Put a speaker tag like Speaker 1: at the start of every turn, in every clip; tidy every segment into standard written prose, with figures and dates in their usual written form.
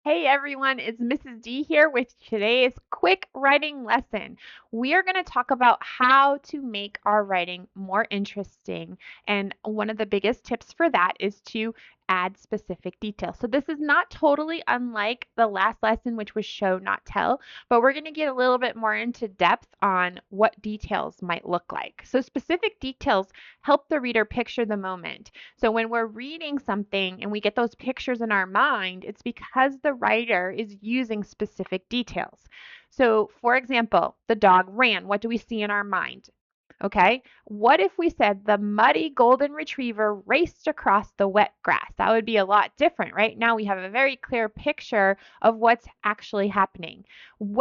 Speaker 1: Hey everyone, it's Mrs. D here with today's quick writing lesson. We are going to talk about how to make our writing more interesting. And one of the biggest tips for that is to add specific details. So this is not totally unlike the last lesson, which was show, not tell, but we're going to get a little bit more into depth on what details might look like. So specific details help the reader picture the moment. So when we're reading something and we get those pictures in our mind, it's because the writer is using specific details. So, for example, the dog ran. What do we see in our mind? Okay. What if we said the muddy golden retriever raced across the wet grass? That would be a lot different, right? Now we have a very clear picture of what's actually happening.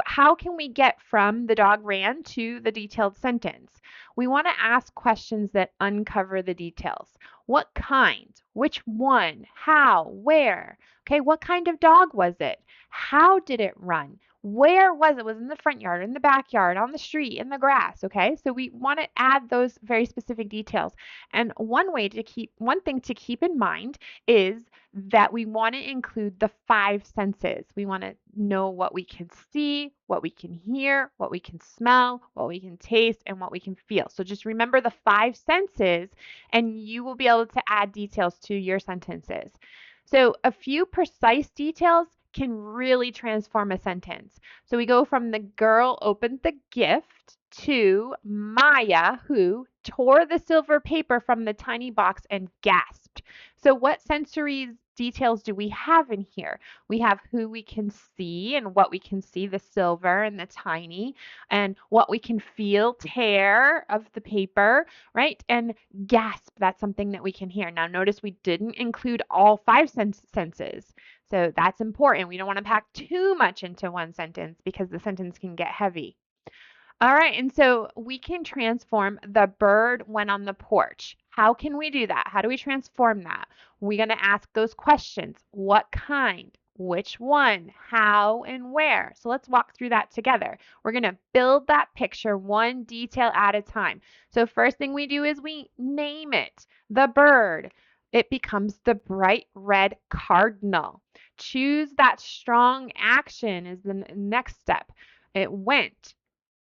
Speaker 1: How can we get from the dog ran to the detailed sentence? We want to ask questions that uncover the details. What kind? Which one? How? Where? Okay, what kind of dog was it? How did it run? Where was it? Was it in the front yard, in the backyard, on the street, in the grass? Okay, so we want to add those very specific details. And one thing to keep in mind is that we want to include the five senses. We want to know what we can see, what we can hear, what we can smell, what we can taste, and what we can feel. So just remember the five senses, and you will be able to add details to your sentences. So a few precise details can really transform a sentence. So we go from the girl opened the gift to Maya, who tore the silver paper from the tiny box and gasped. So, what sensory details do we have in here? We have who we can see and what we can see, the silver and the tiny, and what we can feel, tear of the paper, right? And gasp, that's something that we can hear. Now, notice we didn't include all five senses. So that's important. We don't want to pack too much into one sentence because the sentence can get heavy. All right, and so we can transform the bird went on the porch. How can we do that? How do we transform that? We're going to ask those questions. What kind? Which one? How and where? So let's walk through that together. We're going to build that picture one detail at a time. So first thing we do is we name it. The bird. It becomes the bright red cardinal. Choose that strong action is the next step. It went.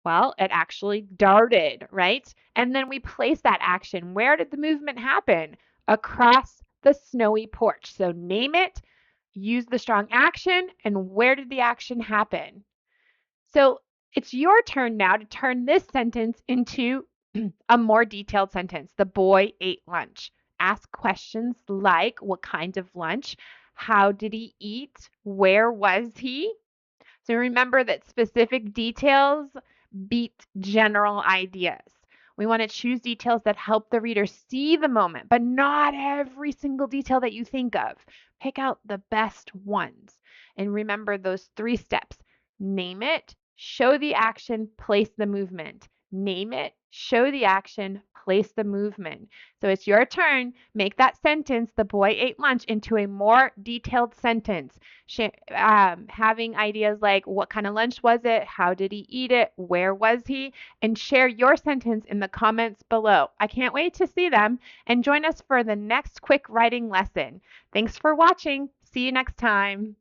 Speaker 1: Well, it actually darted, right? And then we place that action. Where did the movement happen? Across the snowy porch. So name it, use the strong action, and where did the action happen? So it's your turn now to turn this sentence into a more detailed sentence. The boy ate lunch. Ask questions like what kind of lunch? How did he eat? Where was he? So remember that specific details beat general ideas. We want to choose details that help the reader see the moment, but not every single detail that you think of. Pick out the best ones. And remember those three steps: name it, show the action, place the movement. Name it, show the action, place the movement. So it's your turn. Make that sentence, the boy ate lunch, into a more detailed sentence. Having ideas like what kind of lunch was it? How did he eat it? Where was he? And share your sentence in the comments below. I can't wait to see them, and join us for the next quick writing lesson. Thanks for watching. See you next time.